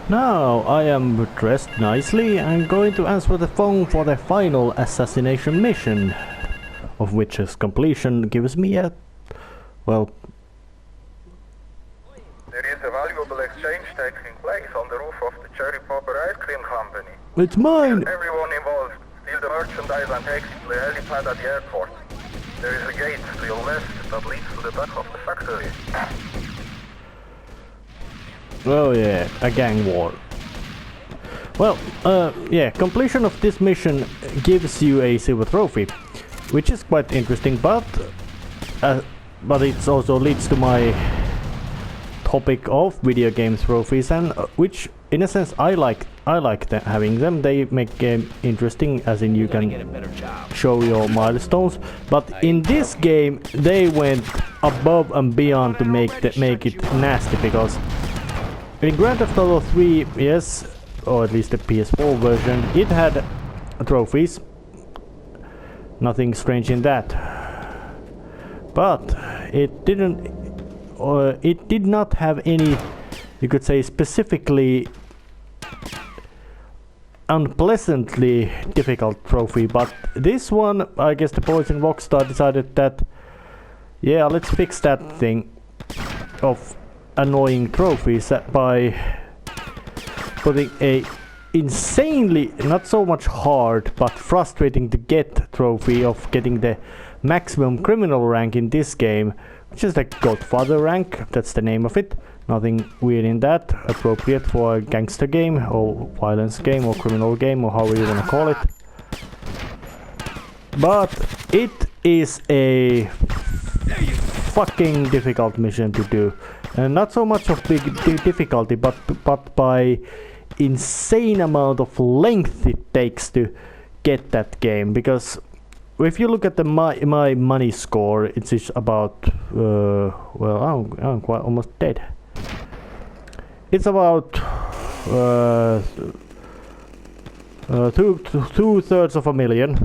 Now I am dressed nicely and going to answer the phone for the final assassination mission, of which its completion gives me a, well... There is a valuable exchange taking place on the roof of the Cherry Popper Ice Cream Company. It's mine! Everyone involved, steal the merchandise and take it to the helipad at the airport. There is a gate to your left that leads to the back of the factory. Oh yeah, a gang war. Well, yeah, completion of this mission gives you a silver trophy, which is quite interesting, but it also leads to my topic of video game trophies, and which, in a sense, I like having them. They make game interesting, as in you can show your milestones. But in this game, they went above and beyond to make it nasty, because in Grand Theft Auto 3, yes, or at least the PS4 version, it had trophies. Nothing strange in that. But it didn't. It did not have any, you could say, specifically unpleasantly difficult trophy. But this one, I guess the boys in Rockstar decided that, yeah, let's fix that thing of annoying trophies by putting a insanely, not so much hard, but frustrating to get trophy of getting the maximum criminal rank in this game, which is the Godfather rank. That's the name of it. Nothing weird in that. Appropriate for a gangster game, or violence game, or criminal game, or however you want to call it. But it is a fucking difficult mission to do. And not so much of big difficulty, but by insane amount of length it takes to get that game. Because if you look at the my money score, it's about well, I'm quite almost dead. It's about two-thirds of a million,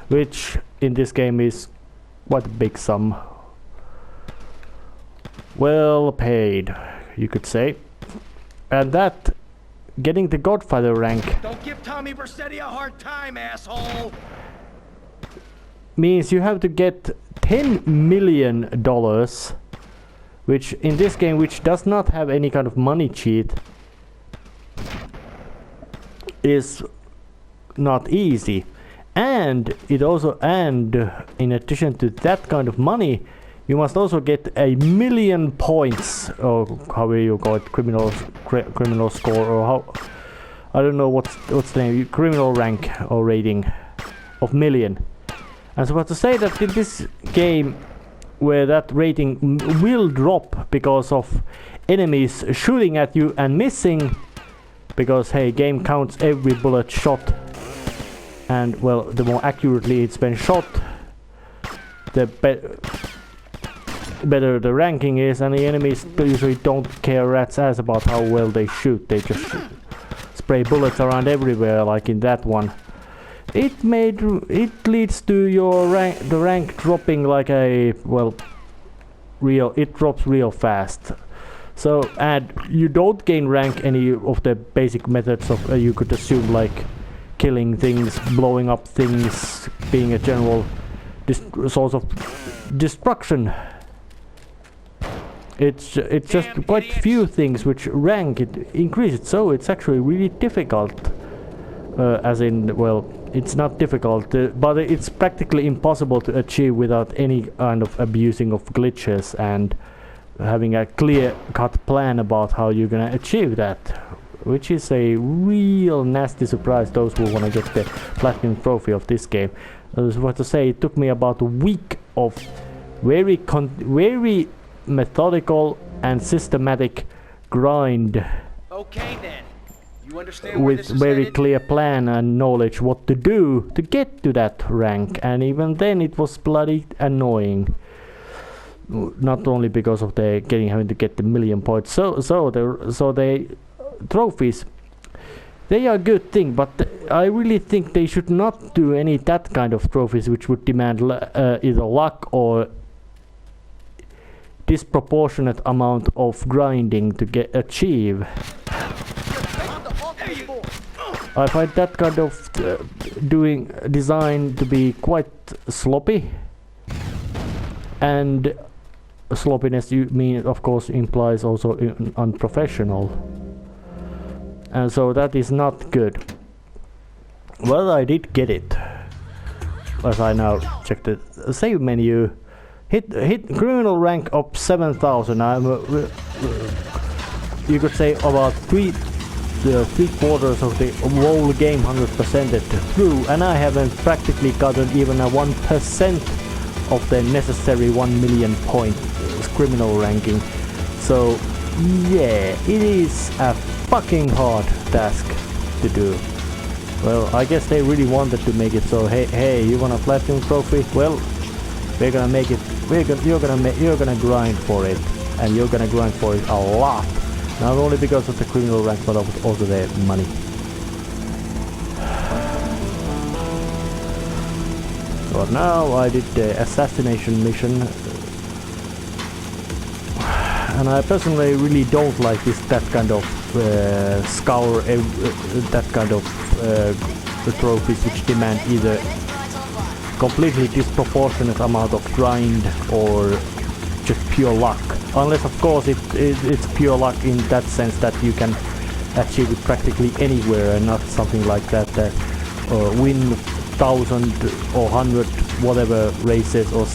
which in this game is quite a big sum. Well paid, you could say. And that, getting the Godfather rank... Don't give Tommy Vercetti a hard time, asshole! ...means you have to get $10 million, which in this game, which does not have any kind of money cheat, is not easy. And it also, and in addition to that kind of money, you must also get 1,000,000 points, or however you call it, criminal score, or how, I don't know what's the name, criminal rank or rating of million. And so, to say that in this game, where that rating will drop because of enemies shooting at you and missing, because hey, game counts every bullet shot, and well, the more accurately it's been shot, the better the ranking is, and the enemies usually don't care rat's ass about how well they shoot. They just spray bullets around everywhere, like in that one. It leads to your the rank dropping like a, well, it drops real fast. So, and you don't gain rank any of the basic methods of you could assume, like killing things, blowing up things, being a general source of destruction. It's just quite few things which rank it increases, so it's actually really difficult. As in, well, it's not difficult, but it's practically impossible to achieve without any kind of abusing of glitches and having a clear-cut plan about how you're gonna achieve that, which is a real nasty surprise. Those who wanna get the platinum trophy of this game. I was about to say, it took me about a week of very methodical and systematic grind. Okay then. You understand With very clear plan and knowledge what to do to get to that rank, and even then it was bloody annoying. Not only because of the having to get the 1,000,000 points. So the trophies, they are a good thing, but I really think they should not do any that kind of trophies which would demand either luck or disproportionate amount of grinding to achieve. I find that kind of design to be quite sloppy, and sloppiness of course implies also unprofessional, and so that is not good. Well, I did get it. As I now check the save menu, hit criminal rank up 7,000. I'm you could say about three quarters of the whole game 100%ed through, and I haven't practically gotten even a 1% of the necessary 1 million point criminal ranking. So yeah, it is a fucking hard task to do. Well, I guess they really wanted to make it so, hey, you want a platinum trophy? Well, we're gonna make it. You're gonna grind for it, and you're gonna grind for it a lot. Not only because of the criminal rank, but also the money. But now I did the assassination mission, and I personally really don't like that kind of that kind of the trophies which demand either completely disproportionate amount of grind or just pure luck. Unless of course it's pure luck in that sense that you can achieve it practically anywhere, and not something like that win 1,000 or 100 whatever races or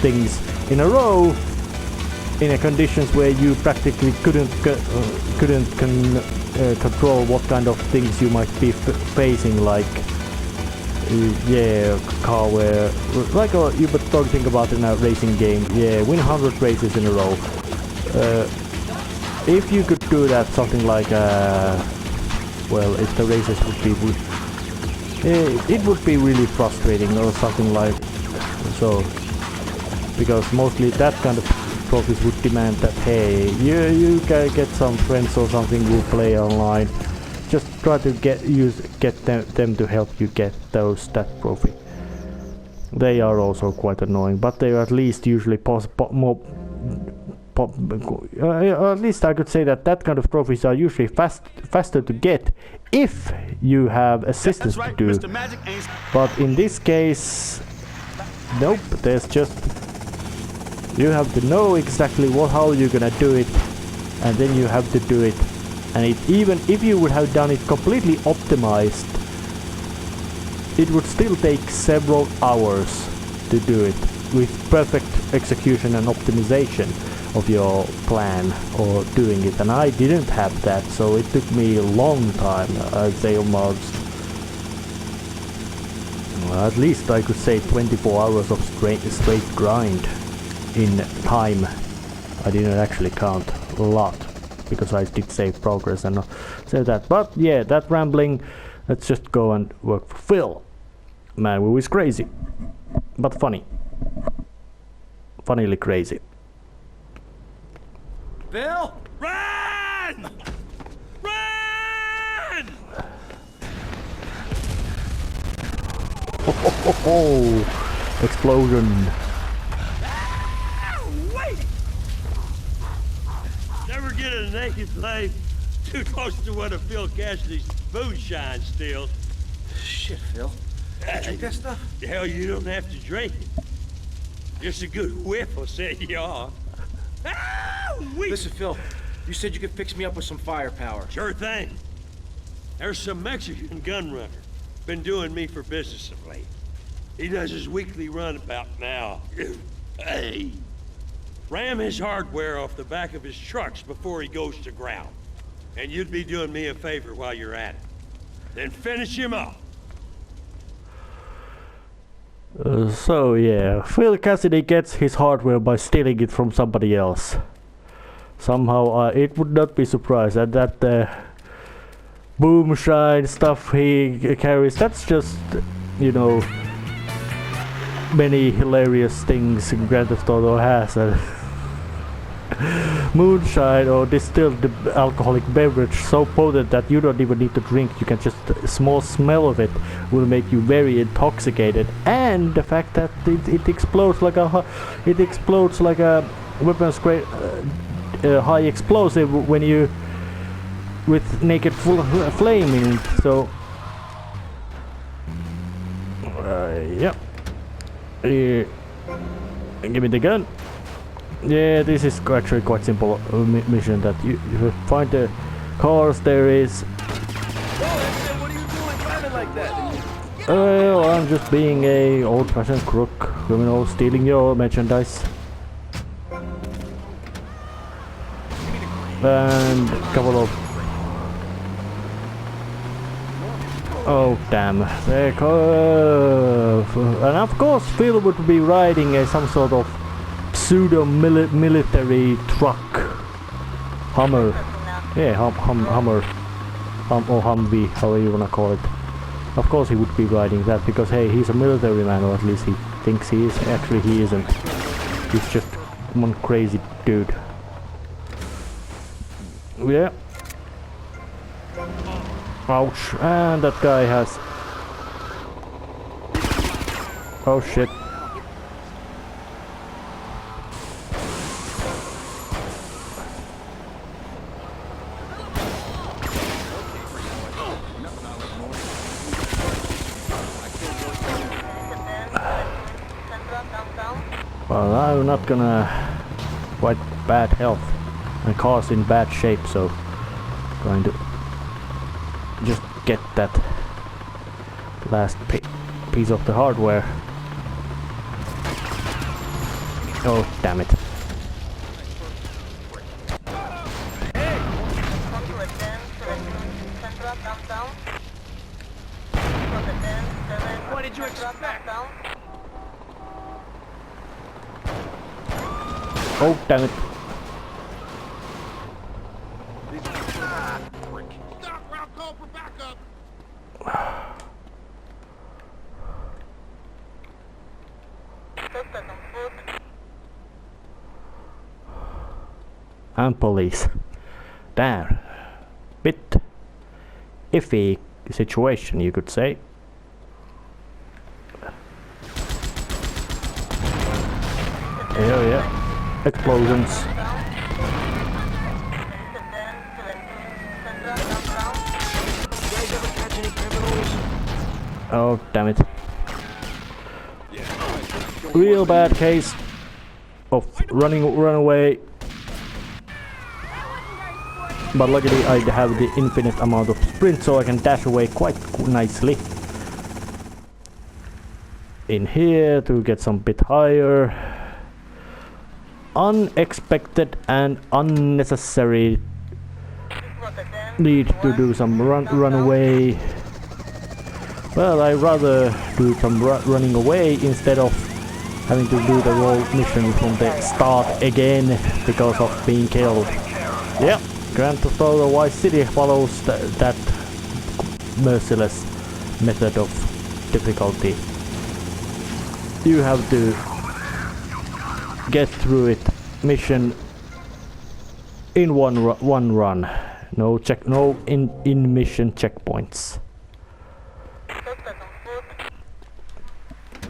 things in a row in a conditions where you practically couldn't control what kind of things you might be facing, like car where like you but don't think about in a racing game, win 100 races in a row. If you could do that, something like well, if the races would be it would be really frustrating or something like so, because mostly that kind of trophies would demand that, hey, you can get some friends or something who play online, just try to get them to help you get that trophy. They are also quite annoying, but they are at least usually at least I could say that kind of trophies are usually faster to get if you have assistance to do. But in this case, nope, there's just you have to know exactly how you're gonna do it, and then you have to do it. And even if you would have done it completely optimized, it would still take several hours to do it with perfect execution and optimization of your plan or doing it. And I didn't have that, so it took me a long time. I'd say almost, well, at least I could say 24 hours of straight grind in time. I didn't actually count a lot because I did save progress and say that. But yeah, that rambling, let's just go and work for Phil. Man who is crazy, but funny. Funnily crazy. Bill, run! Run! Oh, explosion. Wait! Never get a naked flame too close to one of Phil Cassidy's moonshine stills. Shit, Phil. You drink that stuff? Hell, you don't have to drink it. Just a good whiff will set you off. Listen, Phil, you said you could fix me up with some firepower. Sure thing. There's some Mexican gun runner. Been doing me for business of late. He does his weekly run about now. Hey! Ram his hardware off the back of his trucks before he goes to ground. And you'd be doing me a favor while you're at it. Then finish him off. So yeah, Phil Cassidy gets his hardware by stealing it from somebody else. Somehow it would not be surprised that boomshine stuff he carries, that's just, you know, many hilarious things Grand Theft Auto has. Moonshine or distilled alcoholic beverage so potent that you don't even need to drink, you can just, a small smell of it will make you very intoxicated. And the fact that it explodes like a weapons grade high explosive when you with naked full flame in it. So Yeah. Give me the gun. Yeah, this is actually quite simple mission that you find the cars. There is. What are you doing driving like that? Well, I'm just being a old-fashioned crook criminal stealing your merchandise. And a couple of. Oh damn! And of course, Phil would be riding some sort of pseudo-military truck, Hummer. Yeah, Hummer, or Humvee, however you wanna call it. Of course, he would be riding that because hey, he's a military man, or at least he thinks he is. Actually, he isn't. He's just one crazy dude. Yeah. Ouch, and that guy has... Oh shit. Well, I'm not gonna... Quite bad health. And car's in bad shape, so... Going to... just get that last piece of the hardware. Oh damn it. What did you expect? Oh damn it. And police. Damn. Bit iffy situation, you could say. Oh yeah. Explosions. Oh damn it. Real bad case of run away. But luckily I have the infinite amount of sprint, so I can dash away quite nicely. In here to get some bit higher. Unexpected and unnecessary need to do some run away. Well, I'd rather do some running away instead of having to do the whole mission from the start again because of being killed. Yep. Grand Theft Auto Vice City follows that merciless method of difficulty. You have to get through it mission in one run. No in mission checkpoints.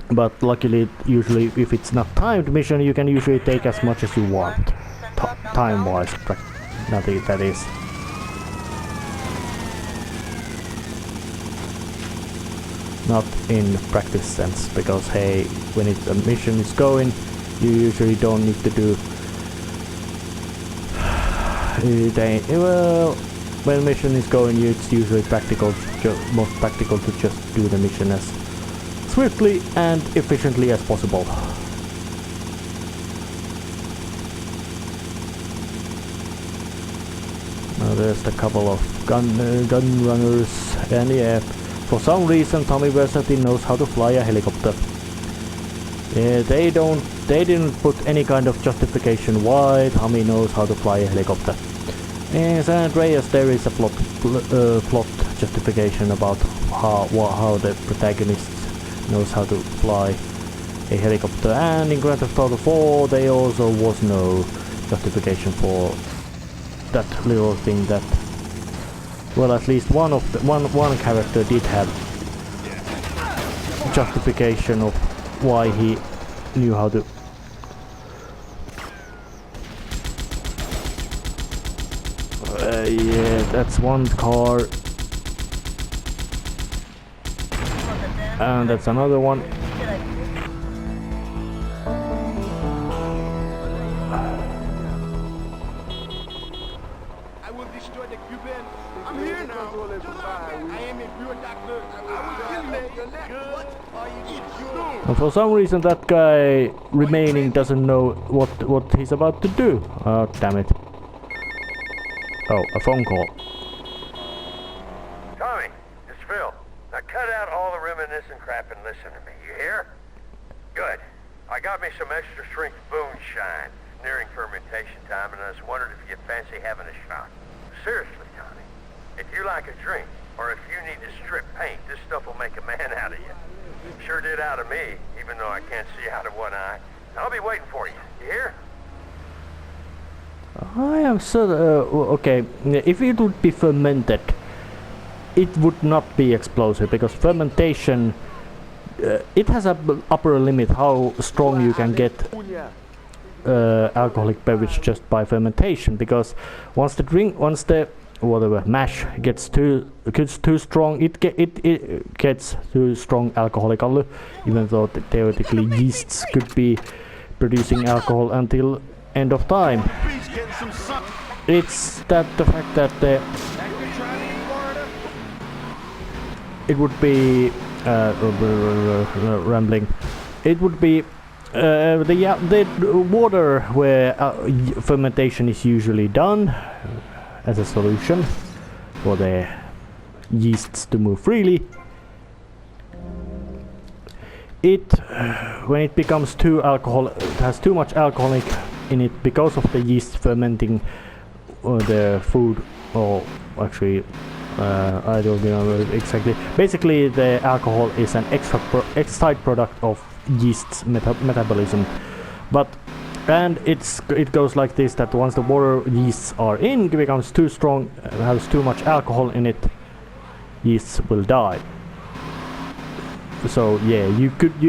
But luckily, usually if it's not timed mission, you can usually take as much as you want, time-wise. Nothing that is. Not in practice sense, because hey, when a mission is going, you usually don't need to do. Well, when mission is going, it's usually most practical to just do the mission as swiftly and efficiently as possible. There's a couple of gun runners, and yeah, for some reason Tommy Versace knows how to fly a helicopter. Yeah, they didn't put any kind of justification why Tommy knows how to fly a helicopter. In San Andreas there is a plot justification about how the protagonist knows how to fly a helicopter, and in Grand Theft Auto 4 there also was no justification for that little thing. That, well, at least one character did have justification of why he knew how to. Yeah, that's one car. And that's another one. I will destroy the Cuban. I'm here now. I am a pure doctor. I will kill your neck. What are you doing? And for some reason that guy remaining doesn't know what he's about to do. Oh, damn it. Oh, a phone call. Tommy, it's Phil. Now cut out all the reminiscing crap and listen to me. You hear? Good. I got me some extra strength moonshine. Nearing fermentation time, and I was wondering if you'd fancy having a shot. Seriously, Tommy. If you like a drink, or if you need to strip paint, this stuff will make a man out of you. Sure did out of me, even though I can't see out of one eye. I'll be waiting for you. You hear? I am so okay. If it would be fermented, it would not be explosive because fermentation it has a upper limit how strong you can get alcoholic beverage just by fermentation. Because once the whatever mash gets too strong, it gets too strong alcoholically, even though theoretically yeasts could be producing alcohol until end of time. It's that the fact that it would be rambling. It would be the water where fermentation is usually done as a solution for the yeasts to move freely. When it becomes too it has too much alcoholic in it because of the yeast fermenting the food, or actually I don't remember exactly. Basically the alcohol is an side product of yeast's metabolism, and it goes like this, that once the water yeasts are in, it becomes too strong, has too much alcohol in it, yeasts will die. So yeah,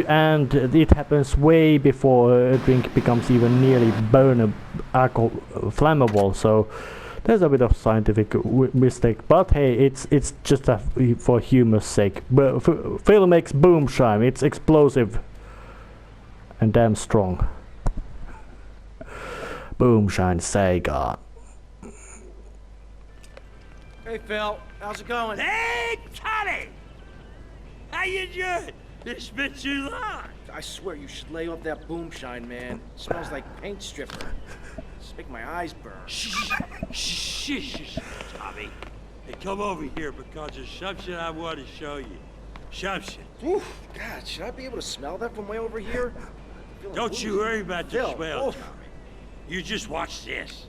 and it happens way before a drink becomes even nearly flammable. So there's a bit of scientific mistake, but hey, it's just for humor's sake. But Phil makes boomshine. It's explosive and damn strong. Boomshine Sega. Hey, Phil. How's it going? Hey, Tommy! How you doing? It's been too long. I swear you should lay off that boomshine, man. It smells like paint stripper. It's making my eyes burn. Shh, Tommy. Hey, come over here because there's something I want to show you. Something. Oof, God, should I be able to smell that from way over here? Don't you worry about the Phil, smell, oof. Tommy. You just watch this.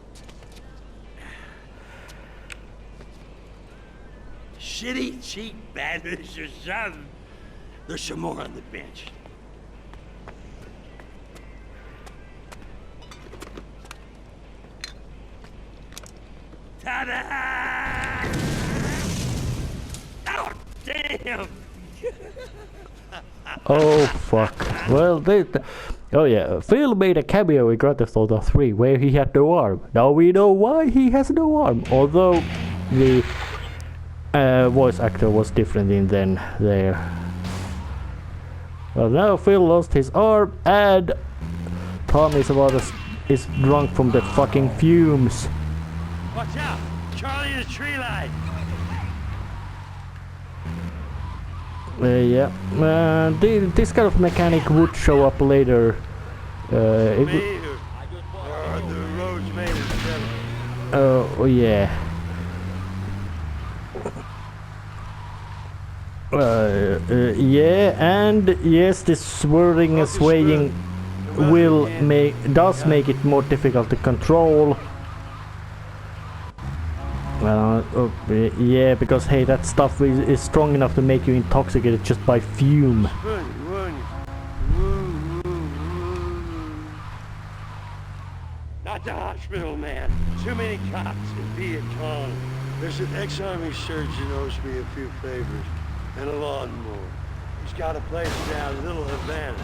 Shitty, cheap bandits or something. There's some more on the bench. Ta-da! Oh, damn! Oh fuck. Well, oh yeah, Phil made a cameo in Grand Theft Auto 3 where he had no arm. Now we know why he has no arm, although the voice actor was different in then there. Well, now Phil lost his arm and Tom is drunk from the fucking fumes. Watch out! Charlie in the tree line! Yeah, this kind of mechanic would show up later. The road's made of metal. Oh yeah. Yeah, and yes, this swirling and swaying does make it more difficult to control. Yeah, because hey, that stuff is strong enough to make you intoxicated just by fume. Not the hospital, man. Too many cops in Viet Cong. There's an ex-army surgeon who owes me a few favors and a lawnmower. He's got a place down Little Havana.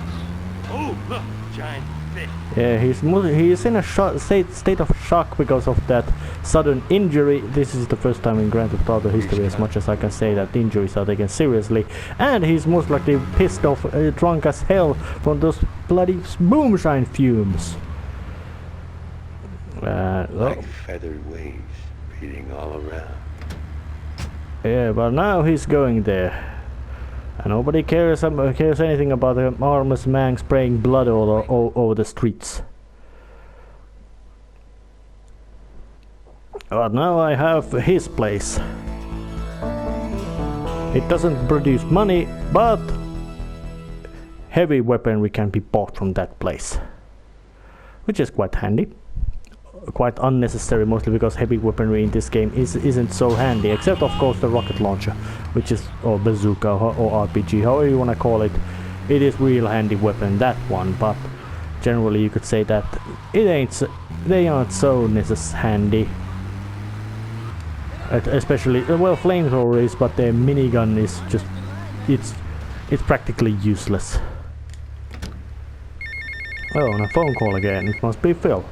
Oh, look, giant fish. Yeah, he's in a state of shock because of that sudden injury. This is the first time in Grand Theft Auto history, as much as I can say, that injuries are taken seriously. And he's most likely pissed off, drunk as hell from those bloody boomshine fumes. Like feathered waves beating all around. Yeah, but now he's going there. And nobody cares anything about an armless man spraying blood all over the streets. But now I have his place. It doesn't produce money, but heavy weaponry can be bought from that place, which is quite handy. Quite unnecessary, mostly because heavy weaponry in this game isn't so handy, except of course the rocket launcher, which is, or bazooka or RPG, however you want to call it. It is real handy weapon, that one, but generally you could say that they aren't so handy. Especially, well, flamethrower is, but the minigun is just, it's practically useless. Oh, and a phone call again. It must be Phil.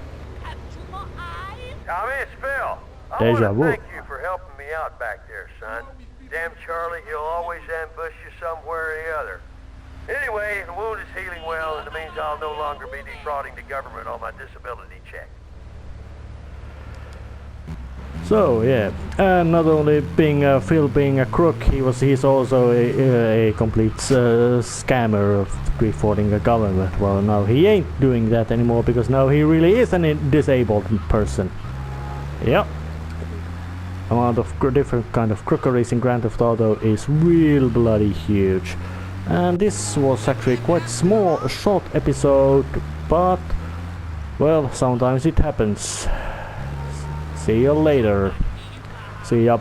Tommy, it's Phil. I Deja want vu. to thank you for helping me out back there, son. Damn Charlie, he'll always ambush you somewhere or the other. Anyway, the wound is healing well, and it means I'll no longer be defrauding the government on my disability check. So yeah, and not only being Phil being a crook, he's also a complete scammer of defrauding the government. Well, now he ain't doing that anymore because now he really is a disabled person. Yep. Amount of different kind of crookeries in Grand Theft Auto is real bloody huge. And this was actually quite small, short episode, but well, sometimes it happens. See you later. See ya.